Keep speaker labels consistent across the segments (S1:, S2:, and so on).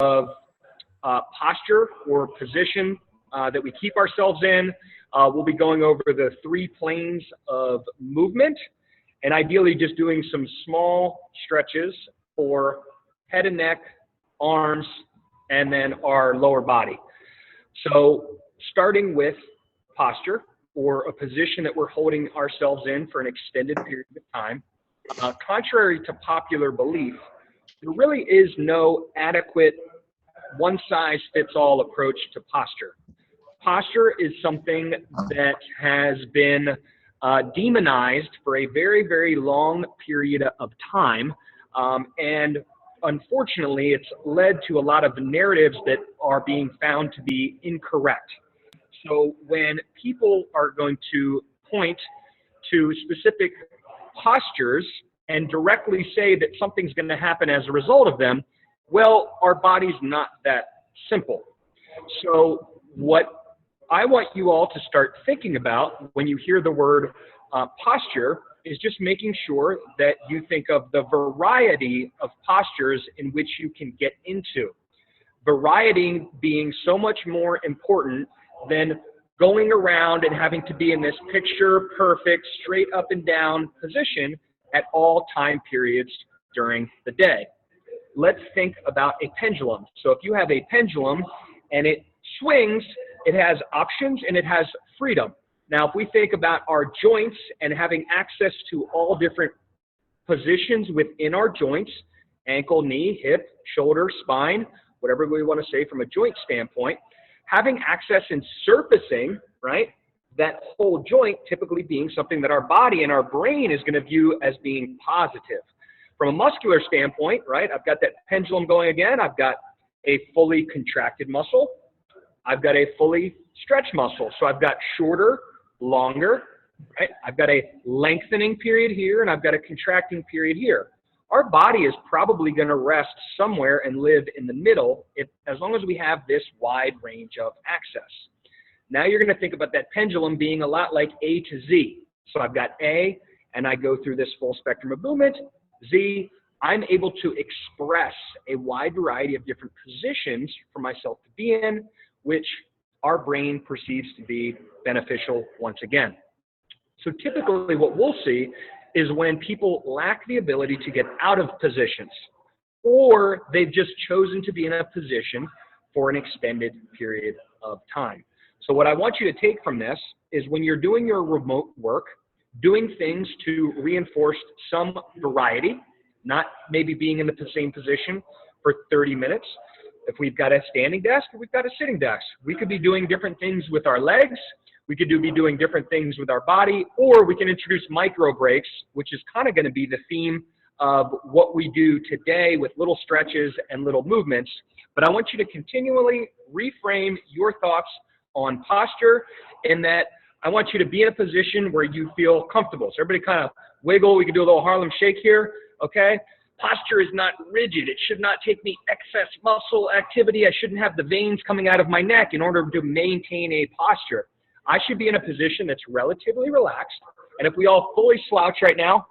S1: of posture or position that we keep ourselves in. We'll be going over the 3 planes of movement, and ideally just doing some small stretches for head and neck, arms, and then our lower body. So starting with posture, or a position that we're holding ourselves in for an extended period of time. Contrary to popular belief, there really is no adequate one-size-fits-all approach to posture. Posture is something that has been demonized for a very, very long period of time, and unfortunately, it's led to a lot of narratives that are being found to be incorrect. So when people are going to point to specific postures and directly say that something's going to happen as a result of them, well, our body's not that simple. So what I want you all to start thinking about when you hear the word posture is just making sure that you think of the variety of postures in which you can get into. Variety being so much more important than going around and having to be in this picture perfect, straight up and down position at all time periods during the day. Let's think about a pendulum. So if you have a pendulum and it swings, it has options and it has freedom. Now, if we think about our joints and having access to all different positions within our joints, ankle, knee, hip, shoulder, spine, whatever we want to say from a joint standpoint, having access and surfacing, right, that whole joint typically being something that our body and our brain is going to view as being positive. From a muscular standpoint, right, I've got that pendulum going again. I've got a fully contracted muscle. I've got a fully stretched muscle. So I've got shorter, longer, right? I've got a lengthening period here, and I've got a contracting period here. Our body is probably going to rest somewhere and live in the middle as long as we have this wide range of access. Now you're going to think about that pendulum being a lot like A to Z. So I've got A, and I go through this full spectrum of movement. Z, I'm able to express a wide variety of different positions for myself to be in, which our brain perceives to be beneficial once again. So typically what we'll see is when people lack the ability to get out of positions, or they've just chosen to be in a position for an extended period of time. So what I want you to take from this is when you're doing your remote work, doing things to reinforce some variety, not maybe being in the same position for 30 minutes. If we've got a standing desk or we've got a sitting desk, we could be doing different things with our legs. We could be doing different things with our body, or we can introduce micro breaks, which is kind of going to be the theme of what we do today with little stretches and little movements. But I want you to continually reframe your thoughts on posture, in that I want you to be in a position where you feel comfortable. So everybody kind of wiggle. We can do a little Harlem shake here, okay? Posture is not rigid. It should not take me excess muscle activity. I shouldn't have the veins coming out of my neck in order to maintain a posture. I should be in a position that's relatively relaxed. And if we all fully slouch right now,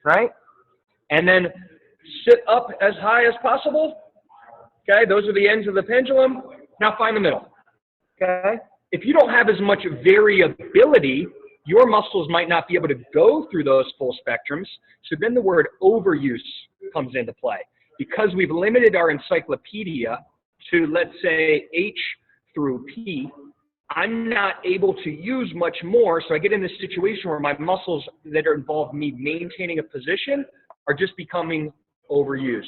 S1: right? And then sit up as high as possible, okay? Those are the ends of the pendulum. Now find the middle, okay? If you don't have as much variability, your muscles might not be able to go through those full spectrums. So then the word overuse comes into play. Because we've limited our encyclopedia to, let's say, H through P, I'm not able to use much more, so I get in this situation where my muscles that are involved in me maintaining a position are just becoming overused.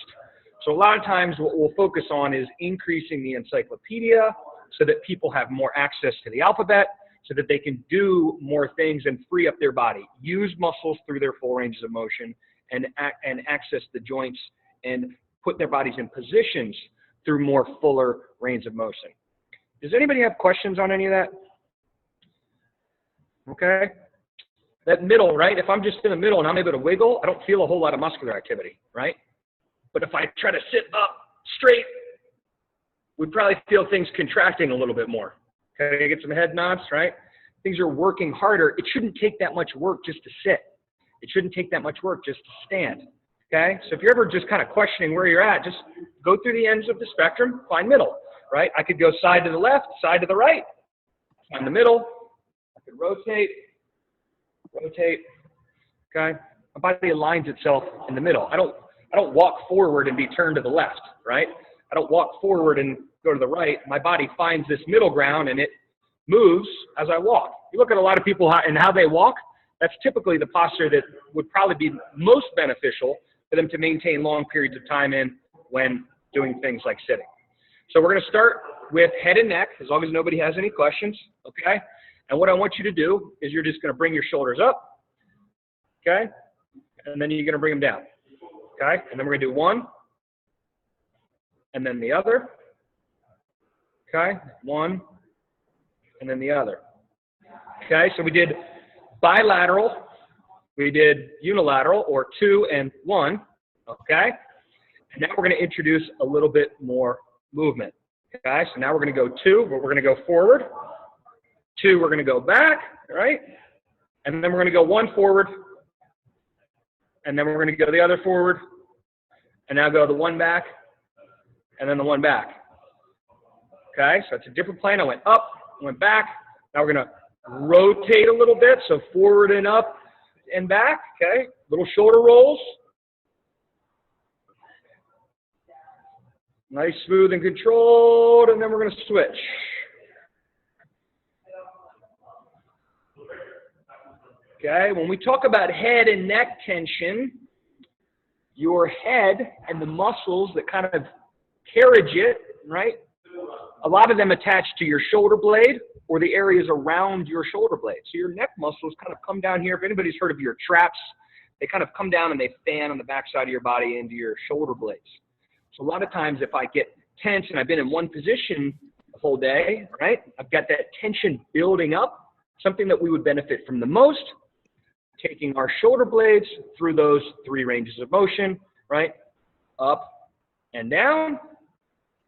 S1: So a lot of times what we'll focus on is increasing the encyclopedia so that people have more access to the alphabet, so that they can do more things and free up their body, use muscles through their full ranges of motion, and access the joints and put their bodies in positions through more fuller range of motion. Does anybody have questions on any of that? Okay. That middle, right? If I'm just in the middle and I'm able to wiggle, I don't feel a whole lot of muscular activity, right? But if I try to sit up straight, we'd probably feel things contracting a little bit more. Okay, get some head nods, right? Things are working harder. It shouldn't take that much work just to sit. It shouldn't take that much work just to stand. Okay, so if you're ever just kind of questioning where you're at, just go through the ends of the spectrum, find middle, right? I could go side to the left, side to the right, find the middle. I could rotate, okay? My body aligns itself in the middle. I don't walk forward and be turned to the left, right? I don't walk forward and go to the right. My body finds this middle ground and it moves as I walk. You look at a lot of people and how they walk, that's typically the posture that would probably be most beneficial for them to maintain long periods of time in when doing things like sitting. So we're going to start with head and neck, as long as nobody has any questions, okay? And what I want you to do is you're just going to bring your shoulders up, okay? And then you're going to bring them down, okay? And then we're going to do one, and then the other, okay? One, and then the other. Okay, so we did bilateral, we did unilateral, or 2 and 1, okay? And now we're going to introduce a little bit more movement, okay? So now we're going to go 2, but we're going to go forward. 2, we're going to go back, right? And then we're going to go 1 forward, and then we're going to go the other forward, and now go the 1 back, and then the 1 back. Okay, so it's a different plane. I went up, went back. Now we're going to rotate a little bit, so forward and up and back, okay? Little shoulder rolls. Nice, smooth, and controlled, and then we're going to switch. Okay, when we talk about head and neck tension, your head and the muscles that kind of carriage it, right? A lot of them attach to your shoulder blade or the areas around your shoulder blade. So your neck muscles kind of come down here. If anybody's heard of your traps, they kind of come down and they fan on the backside of your body into your shoulder blades. So a lot of times if I get tense and I've been in one position the whole day, right? I've got that tension building up, something that we would benefit from the most, taking our shoulder blades through those 3 ranges of motion, right? Up and down,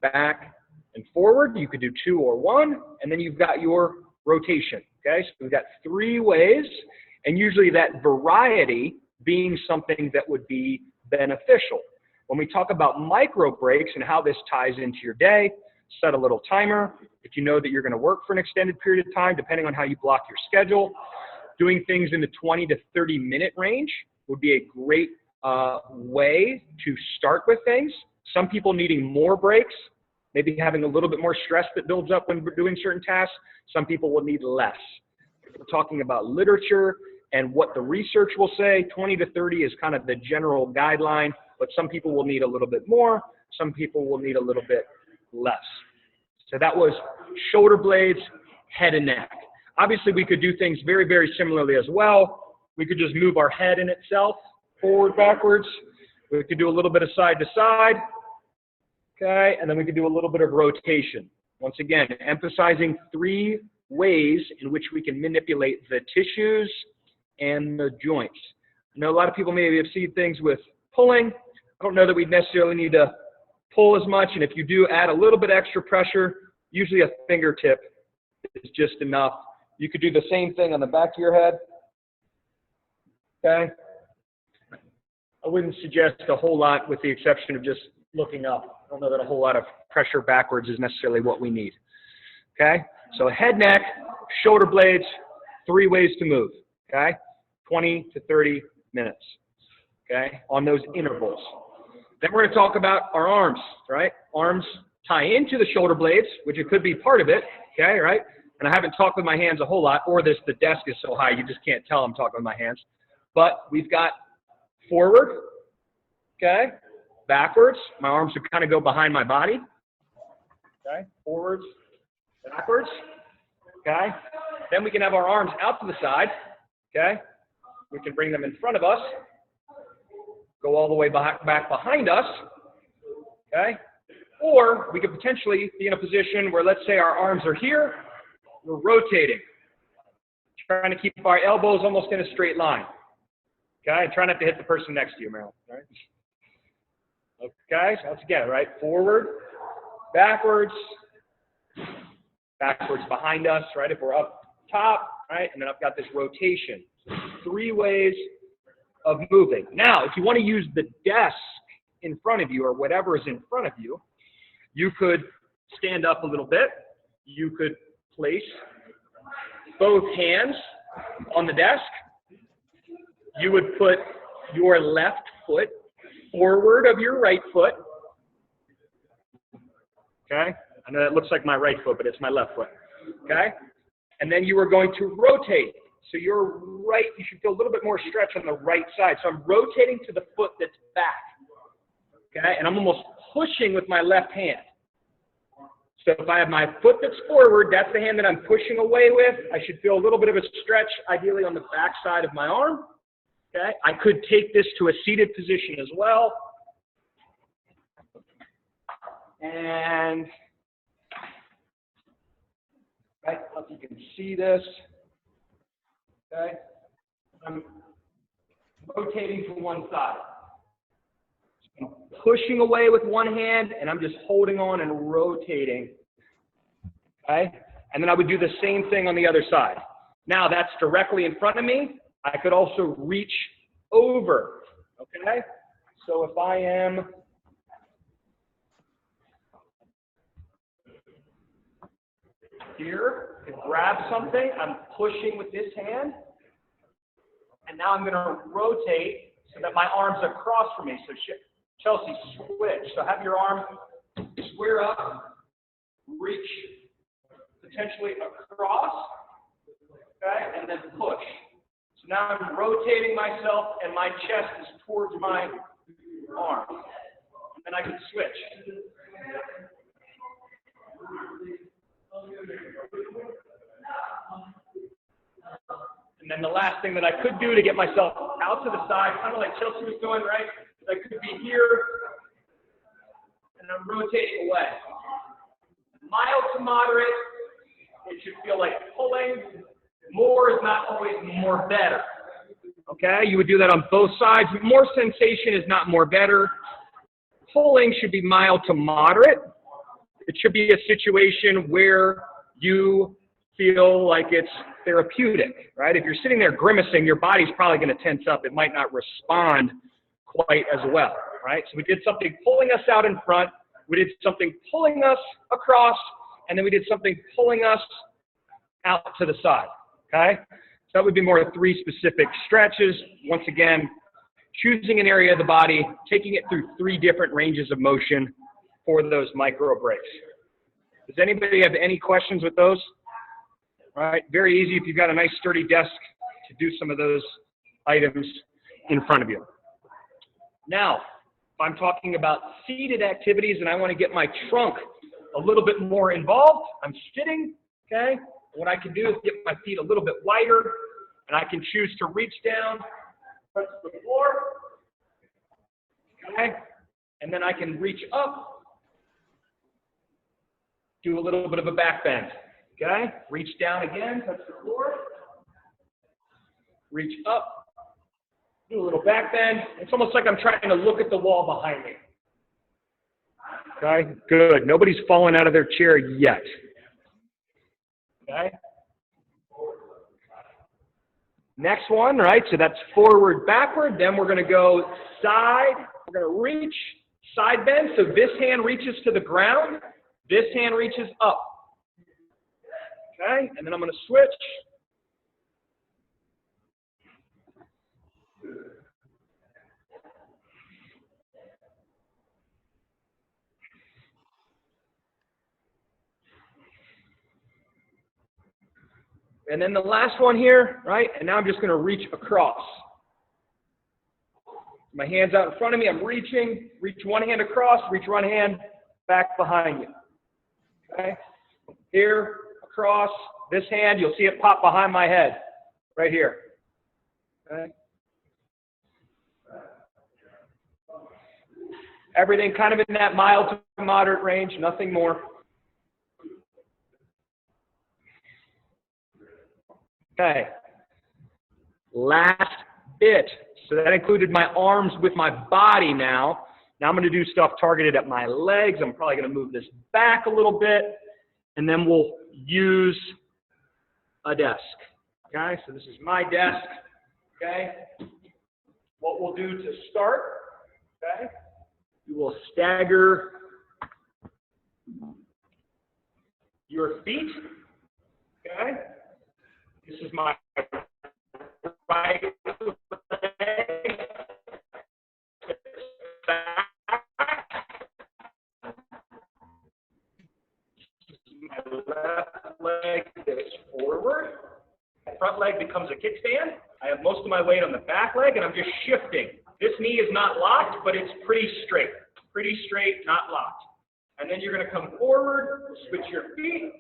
S1: back and forward. You could do 2 or 1, and then you've got your rotation, okay? So we've got 3 ways, and usually that variety being something that would be beneficial. When we talk about micro breaks and how this ties into your day, set a little timer. If you know that you're going to work for an extended period of time, depending on how you block your schedule, doing things in the 20 to 30 minute range would be a great way to start with things. Some people needing more breaks, maybe having a little bit more stress that builds up when we're doing certain tasks. Some people will need less. If we're talking about literature and what the research will say, 20 to 30 is kind of the general guideline, but some people will need a little bit more. Some people will need a little bit less. So that was shoulder blades, head and neck. Obviously, we could do things very, very similarly as well. We could just move our head in itself, forward, backwards. We could do a little bit of side to side. Okay, and then we could do a little bit of rotation. Once again, emphasizing 3 ways in which we can manipulate the tissues and the joints. I know a lot of people maybe have seen things with pulling. I don't know that we necessarily need to pull as much, and if you do add a little bit extra pressure, usually a fingertip is just enough. You could do the same thing on the back of your head. Okay? I wouldn't suggest a whole lot with the exception of just looking up. I don't know that a whole lot of pressure backwards is necessarily what we need. Okay? So head, neck, shoulder blades, 3 ways to move. Okay? 20 to 30 minutes. Okay? On those intervals. Then we're going to talk about our arms, right? Arms tie into the shoulder blades, which it could be part of it. Okay, right? And I haven't talked with my hands a whole lot, or the desk is so high you just can't tell I'm talking with my hands. But we've got forward, okay, backwards. My arms would kind of go behind my body. Okay, forwards, backwards. Okay. Then we can have our arms out to the side. Okay. We can bring them in front of us. Go all the way back behind us. Okay. Or we could potentially be in a position where, let's say our arms are here. We're rotating. Trying to keep our elbows almost in a straight line. Okay. And try not to hit the person next to you, Marilyn. All right. Okay. So let's again, right? Forward, backwards, backwards behind us, right? If we're up top, right? And then I've got this rotation. So 3 ways of moving. Now, if you want to use the desk in front of you or whatever is in front of you, you could stand up a little bit. You could place both hands on the desk. You would put your left foot forward of your right foot. Okay? I know that looks like my right foot, but it's my left foot. Okay? And then you are going to rotate. So you're right, you should feel a little bit more stretch on the right side. So I'm rotating to the foot that's back. Okay? And I'm almost pushing with my left hand. So if I have my foot that's forward, that's the hand that I'm pushing away with. I should feel a little bit of a stretch, ideally on the back side of my arm. Okay? I could take this to a seated position as well. And I don't know if you can see this. Okay? I'm rotating to one side. I'm pushing away with one hand, and I'm just holding on and rotating. Okay? And then I would do the same thing on the other side. Now that's directly in front of me. I could also reach over. Okay? So if I am here to grab something, I'm pushing with this hand. And now I'm going to rotate so that my arm's across from me. So Chelsea, switch. So have your arm square up, reach potentially across, okay, and then push. So now I'm rotating myself and my chest is towards my arm. And then I can switch. And then the last thing that I could do to get myself out to the side, kind of like Chelsea was doing, right? I could be here, and I'm rotating away. Mild to moderate, it should feel like pulling. More is not always more better. Okay? You would do that on both sides. More sensation is not more better. Pulling should be mild to moderate. It should be a situation where you feel like it's therapeutic, right? If you're sitting there grimacing, your body's probably going to tense up. It might not respond quite as well, right? So we did something pulling us out in front, we did something pulling us across, and then we did something pulling us out to the side, okay? So that would be more 3 specific stretches. Once again, choosing an area of the body, taking it through 3 different ranges of motion for those micro breaks. Does anybody have any questions with those? All right, very easy if you've got a nice sturdy desk to do some of those items in front of you. Now, if I'm talking about seated activities and I want to get my trunk a little bit more involved, I'm sitting, okay? What I can do is get my feet a little bit wider, and I can choose to reach down, touch the floor, okay? And then I can reach up, do a little bit of a back bend, okay? Reach down again, touch the floor, reach up, do a little back bend. It's almost like I'm trying to look at the wall behind me. Okay, good. Nobody's fallen out of their chair yet. Okay. Next one, right? So that's forward, backward. Then we're going to go side. We're going to reach, side bend. So this hand reaches to the ground. This hand reaches up. Okay, and then I'm going to switch. And then the last one here, right? And now I'm just going to reach across. My hand's out in front of me. I'm reaching. Reach one hand across. Reach one hand back behind you. Okay? Here, across. This hand, you'll see it pop behind my head. Right here. Okay? Everything kind of in that mild to moderate range. Nothing more. Okay, last bit. So that included my arms with my body now. Now I'm going to do stuff targeted at my legs. I'm probably going to move this back a little bit, and then we'll use a desk. Okay, so this is my desk. Okay, what we'll do to start, okay, you will stagger your feet, okay? This is my right leg. My left leg is forward. My front leg becomes a kickstand. I have most of my weight on the back leg, and I'm just shifting. This knee is not locked, but it's pretty straight. Pretty straight, not locked. And then you're going to come forward, switch your feet.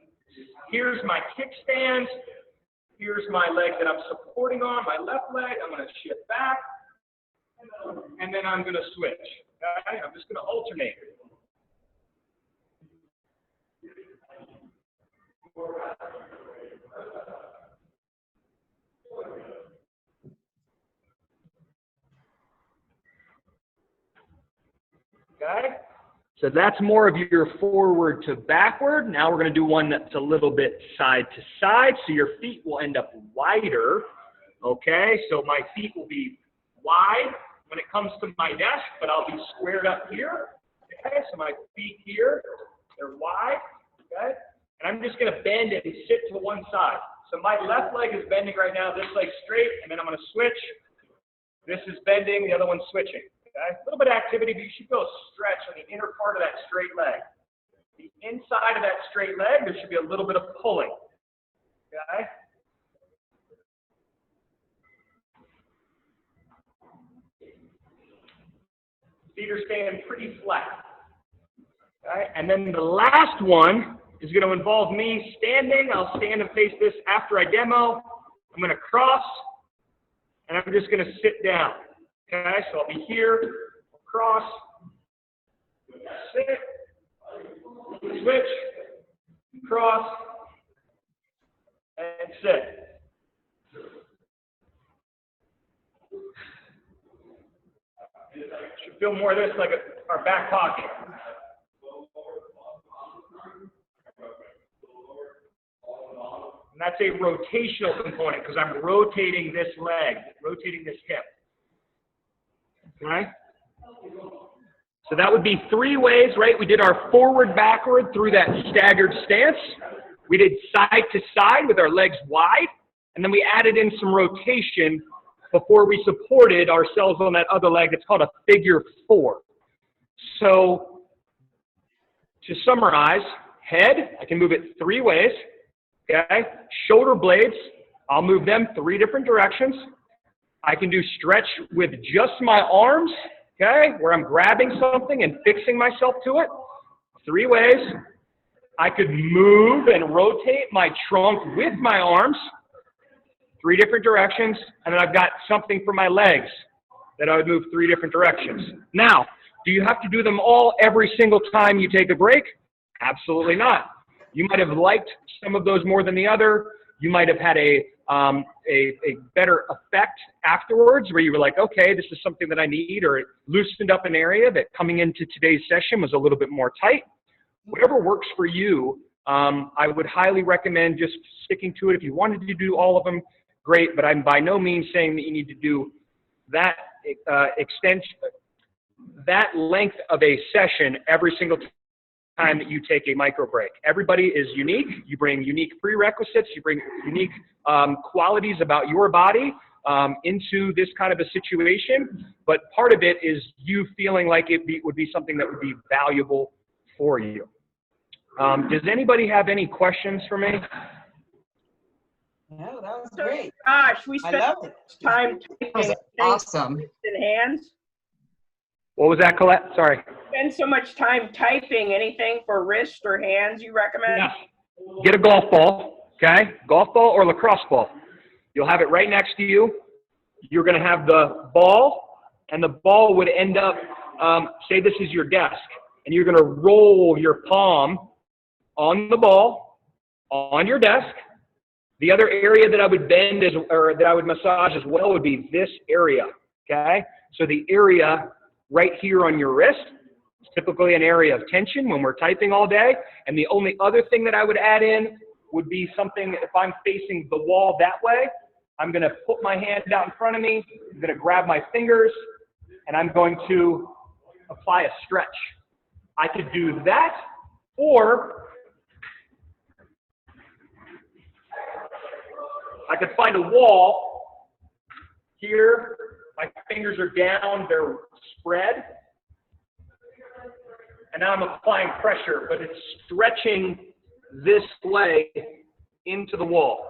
S1: Here's my kickstand. Here's my leg that I'm supporting on, my left leg. I'm going to shift back, and then I'm going to switch. Okay? I'm just going to alternate. Okay? So that's more of your forward to backward. Now we're going to do one that's a little bit side to side. So your feet will end up wider. Okay? So my feet will be wide when it comes to my desk, but I'll be squared up here. Okay? So my feet here, they're wide. Okay? And I'm just going to bend and sit to one side. So my left leg is bending right now, this leg's straight, and then I'm going to switch. This is bending, the other one's switching. Okay? A little bit of activity, but you should feel a stretch on the inner part of that straight leg. The inside of that straight leg, there should be a little bit of pulling. Okay? Feet are staying pretty flat. Okay? And then the last one is going to involve me standing. I'll stand and face this after I demo. I'm going to cross, and I'm just going to sit down. Okay, so I'll be here, cross, sit, switch, cross, and sit. Should feel more of this like our back pocket. And that's a rotational component because I'm rotating this leg, rotating this hip. Okay? So that would be 3 ways, right? We did our forward, backward through that staggered stance. We did side to side with our legs wide. And then we added in some rotation before we supported ourselves on that other leg. It's called a figure 4. So to summarize, head, I can move it 3 ways. Okay? Shoulder blades, I'll move them 3 different directions. I can do stretch with just my arms, okay, where I'm grabbing something and fixing myself to it. 3 ways. I could move and rotate my trunk with my arms, 3 different directions. And then I've got something for my legs that I would move 3 different directions. Now, do you have to do them all every single time you take a break? Absolutely not. You might have liked some of those more than the other. You might have had a better effect afterwards where you were like, okay, this is something that I need, or it loosened up an area that coming into today's session was a little bit more tight. Whatever works for you, I would highly recommend just sticking to it. If you wanted to do all of them, great, but I'm by no means saying that you need to do that extension, that length of a session every single time that you take a micro break. Everybody is unique. You bring unique prerequisites. You bring unique qualities about your body into this kind of a situation. But part of it is you feeling like it would be something that would be valuable for you. Does anybody have any questions for me?
S2: No, that was great.
S3: Gosh, we spent time typing
S2: awesome.
S3: in hands.
S1: What was that, Colette? Sorry.
S3: Spend so much time typing. Anything for wrist or hands you recommend?
S1: Yeah. Get a golf ball, okay? Golf ball or lacrosse ball. You'll have it right next to you. You're going to have the ball, and the ball would end up, say this is your desk, and you're going to roll your palm on the ball, on your desk. The other area that I would bend or that I would massage as well would be this area, okay? So the area right here on your wrist is typically an area of tension when we're typing all day. And the only other thing that I would add in would be something, if I'm facing the wall that way, I'm going to put my hand out in front of me. I'm going to grab my fingers, and I'm going to apply a stretch. I could do that, or I could find a wall here. My fingers are down, they're spread. And now I'm applying pressure, but it's stretching this leg into the wall.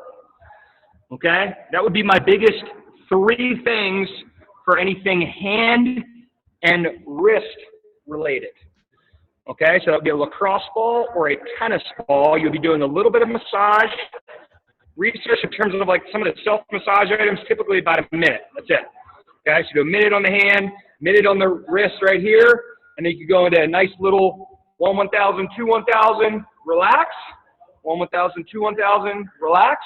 S1: Okay? That would be my biggest 3 things for anything hand and wrist related. Okay? So that would be a lacrosse ball or a tennis ball. You'll be doing a little bit of massage. Research in terms of like some of the self-massage items, typically about a minute. That's it. Okay? So do a minute on the hand, minute on the wrist right here, and then you can go into a nice little 1 1,000, 2 1,000, relax. 1 1,000, 2 1,000, relax.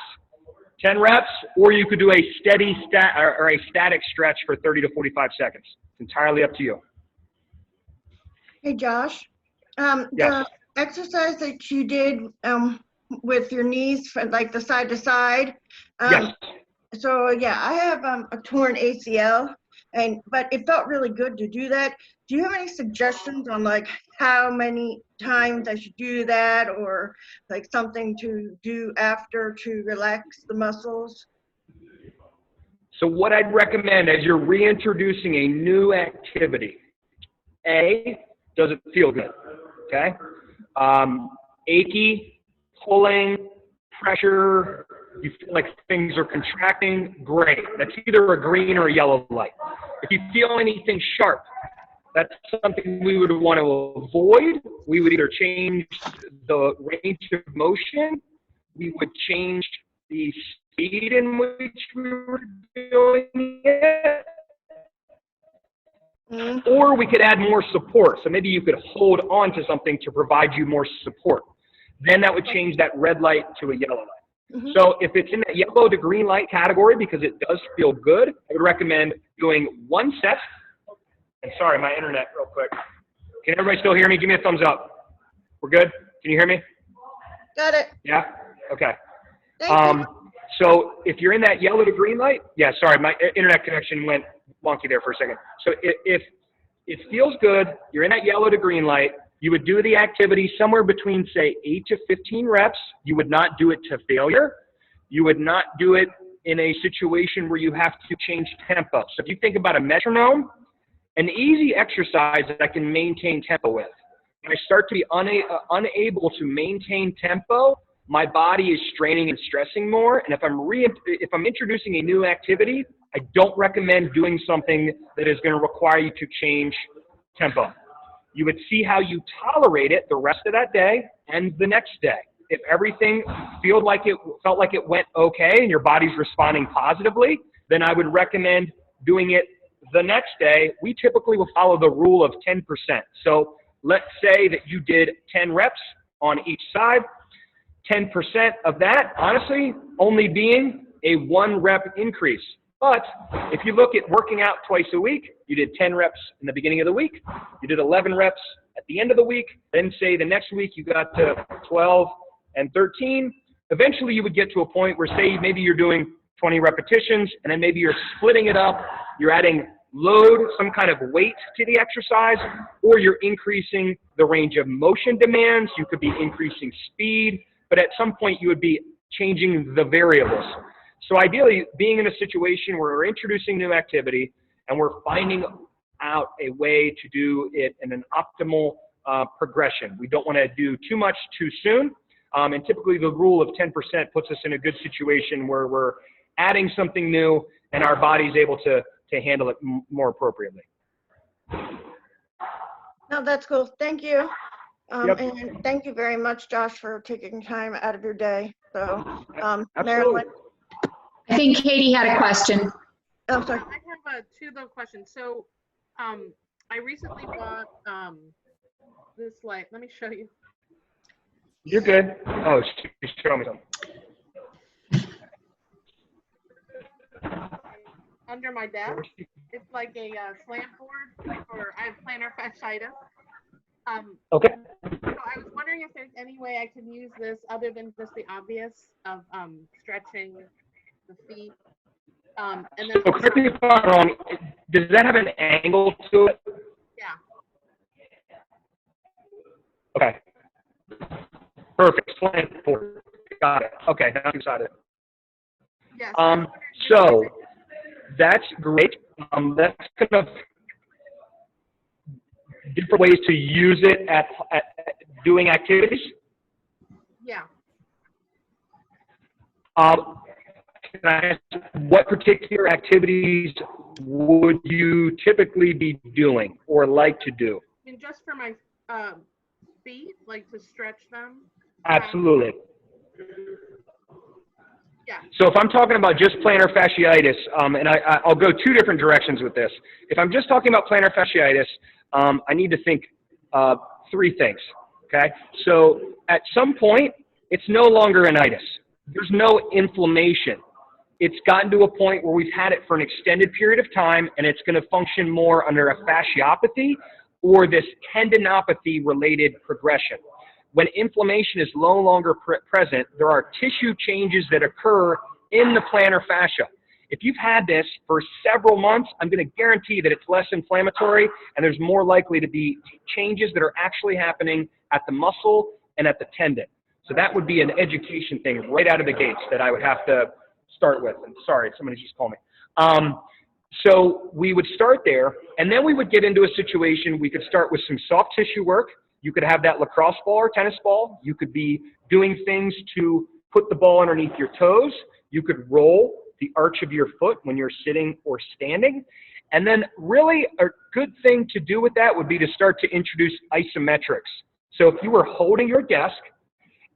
S1: 10 reps, or you could do a steady or a static stretch for 30 to 45 seconds. It's entirely up to you.
S2: Hey, Josh.
S1: Yes.
S2: The exercise that you did with your knees, from like the side to side.
S1: Yes.
S2: So yeah, I have a torn ACL, but it felt really good to do that. Do you have any suggestions on like how many times I should do that, or like something to do after to relax the muscles?
S1: So what I'd recommend as you're reintroducing a new activity, A, does it feel good? Okay? Achy, pulling, pressure, you feel like things are contracting, great. That's either a green or a yellow light. If you feel anything sharp, that's something we would want to avoid. We would either change the range of motion, we would change the speed in which we were doing it, or we could add more support. So maybe you could hold on to something to provide you more support. Then that would change that red light to a yellow light. So if it's in that yellow to green light category, because it does feel good, I would recommend doing 1 set. And sorry, my internet real quick. Can everybody still hear me? Give me a thumbs up. We're good? Can you hear me?
S2: Got it.
S1: Yeah? Okay.
S2: Thank you.
S1: So if you're in that yellow to green light, yeah, sorry, my internet connection went wonky there for a second. So if it feels good, you're in that yellow to green light, you would do the activity somewhere between, say, 8 to 15 reps. You would not do it to failure. You would not do it in a situation where you have to change tempo. So if you think about a metronome, an easy exercise that I can maintain tempo with. When I start to be unable to maintain tempo, my body is straining and stressing more. And if I'm introducing a new activity, I don't recommend doing something that is going to require you to change tempo. You would see how you tolerate it the rest of that day and the next day. If everything felt like it went okay and your body's responding positively, then I would recommend doing it the next day. We typically will follow the rule of 10%. So let's say that you did 10 reps on each side. 10% of that, honestly, only being a 1 rep increase. But if you look at working out twice a week, you did 10 reps in the beginning of the week, you did 11 reps at the end of the week, then say the next week you got to 12 and 13. Eventually you would get to a point where, say, maybe you're doing 20 repetitions, and then maybe you're splitting it up, you're adding load, some kind of weight to the exercise, or you're increasing the range of motion demands, you could be increasing speed, but at some point you would be changing the variables. So ideally, being in a situation where we're introducing new activity and we're finding out a way to do it in an optimal progression. We don't want to do too much too soon. And typically the rule of 10% puts us in a good situation where we're adding something new and our body's able to handle it more appropriately.
S2: No, that's cool. Thank you.
S1: Yep.
S2: And thank you very much, Josh, for taking time out of your day. So,
S1: Absolutely.
S2: Marilyn.
S4: I think Katie had a question.
S2: Oh, sorry.
S5: I have 2 little questions. So, I recently bought this light. Let me show you.
S1: You're good. Oh, just show me something.
S5: Under my desk, it's like a slam board for I have plantar fasciitis.
S1: Okay.
S5: So I was wondering if there's any way I can use this other than just the obvious of stretching the feet And then
S1: So correct me if I'm wrong, does that have an angle to it?
S5: yeah.
S1: Okay. Perfect. Slant forward. Got it. Okay, now I'm excited.
S5: Yes.
S1: So that's great. That's kind of different ways to use it at doing activities.
S5: Yeah.
S1: Can I ask, what particular activities would you typically be doing or like to do?
S5: I mean, just for my feet, like to stretch them.
S1: Absolutely.
S5: Yeah.
S1: So if I'm talking about just plantar fasciitis, and I'll go two different directions with this. If I'm just talking about plantar fasciitis, I need to think three things, okay? So at some point, it's no longer an itis. There's no inflammation. It's gotten to a point where we've had it for an extended period of time, and it's going to function more under a fasciopathy or this tendinopathy-related progression. When inflammation is no longer present, there are tissue changes that occur in the plantar fascia. If you've had this for several months, I'm going to guarantee that it's less inflammatory, and there's more likely to be changes that are actually happening at the muscle and at the tendon. So that would be an education thing right out of the gates that I would have to start with. And sorry, somebody just called me. So we would start there, and then we would get into a situation. We could start with some soft tissue work. You could have that lacrosse ball or tennis ball. You could be doing things to put the ball underneath your toes. You could roll the arch of your foot when you're sitting or standing. And then really a good thing to do with that would be to start to introduce isometrics. So if you were holding your desk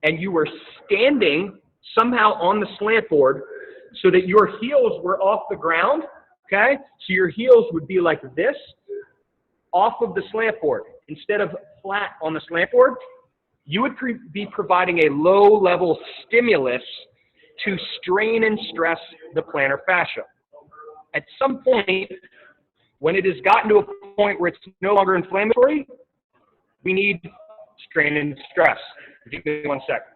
S1: and you were standing somehow on the slant board so that your heels were off the ground, okay? So your heels would be like this, off of the slant board. Instead of flat on the slant board, you would be providing a low-level stimulus to strain and stress the plantar fascia. At some point, when it has gotten to a point where it's no longer inflammatory, we need strain and stress. Give me 1 second.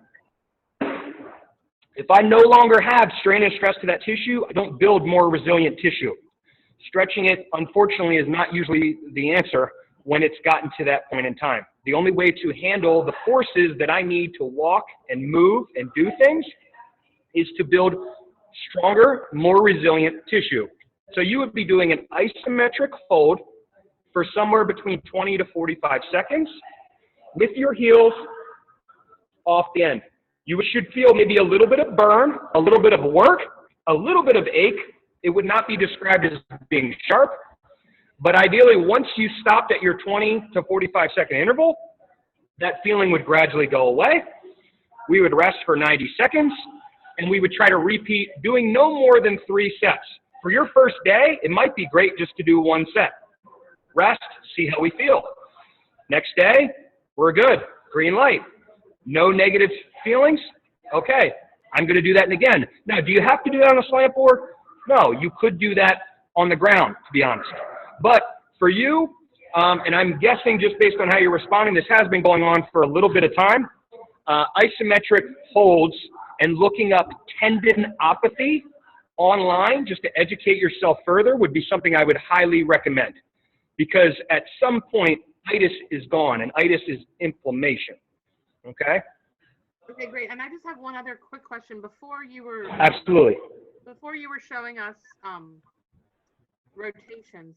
S1: If I no longer have strain and stress to that tissue, I don't build more resilient tissue. Stretching it, unfortunately, is not usually the answer when it's gotten to that point in time. The only way to handle the forces that I need to walk and move and do things is to build stronger, more resilient tissue. So you would be doing an isometric hold for somewhere between 20 to 45 seconds with your heels off the end. You should feel maybe a little bit of burn, a little bit of work, a little bit of ache. It would not be described as being sharp, but ideally once you stopped at your 20 to 45 second interval, that feeling would gradually go away. We would rest for 90 seconds, and we would try to repeat doing no more than 3 sets. For your first day, it might be great just to do 1 set. Rest, see how we feel. Next day, we're good, green light. No negative feelings? Okay, I'm going to do that again. Now, do you have to do that on a slant board? No, you could do that on the ground, to be honest. But for you, and I'm guessing just based on how you're responding, this has been going on for a little bit of time. Isometric holds and looking up tendinopathy online just to educate yourself further would be something I would highly recommend. Because at some point, itis is gone, and itis is inflammation. Okay?
S5: Okay, great. And I just have one other quick question. Before you were
S1: Absolutely.
S5: Before you were showing us rotations,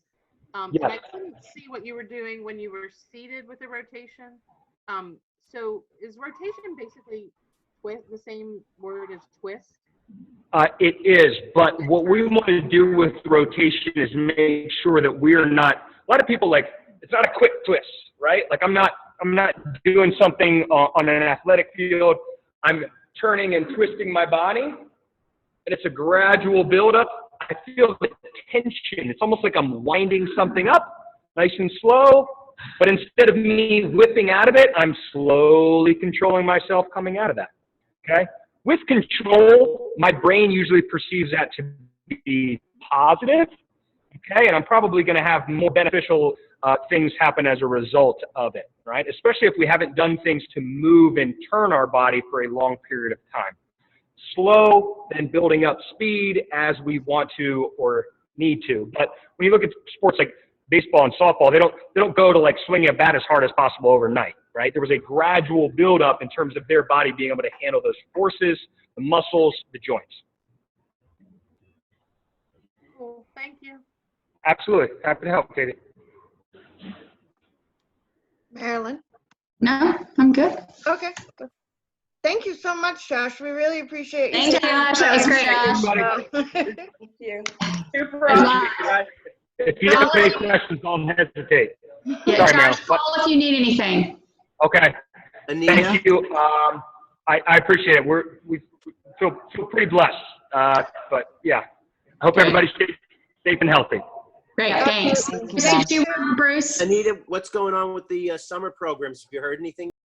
S1: Yes.
S5: and I couldn't see what you were doing when you were seated with the rotation. So is rotation basically the same word as twist?
S1: It is, but what we want to do with rotation is make sure that we're not, a lot of people it's not a quick twist, right? Like I'm not doing something on an athletic field. I'm turning and twisting my body, and it's a gradual buildup. I feel the tension. It's almost like I'm winding something up, nice and slow, but instead of me whipping out of it, I'm slowly controlling myself coming out of that, okay? With control, my brain usually perceives that to be positive, okay? And I'm probably going to have more beneficial things happen as a result of it, right? Especially if we haven't done things to move and turn our body for a long period of time. slow, then building up speed as we want to or need to. But when you look at sports like baseball and softball, they don't go to like swinging a bat as hard as possible overnight, right? There was a gradual buildup in terms of their body being able to handle those forces, the muscles, the joints.
S5: Cool, thank you.
S1: Absolutely. Happy to help, Katie.
S2: Marilyn?
S4: No, I'm good.
S2: Okay. Thank you so much, Josh. We really appreciate you.
S4: Thanks, Josh. That was great, Josh.
S3: Thank you. Super
S4: Good luck.
S3: awesome.
S1: If you have any questions, don't hesitate.
S4: Yeah,
S1: Sorry, Meryl.
S4: Josh, call if you need anything.
S1: Okay.
S6: Anita?
S1: Thank you. I appreciate it. We feel pretty blessed. But yeah, I hope everybody's safe and healthy.
S4: Great, thanks.
S2: Absolutely.
S4: Thank you, Bruce.
S6: Anita, what's going on with the summer programs? Have you heard anything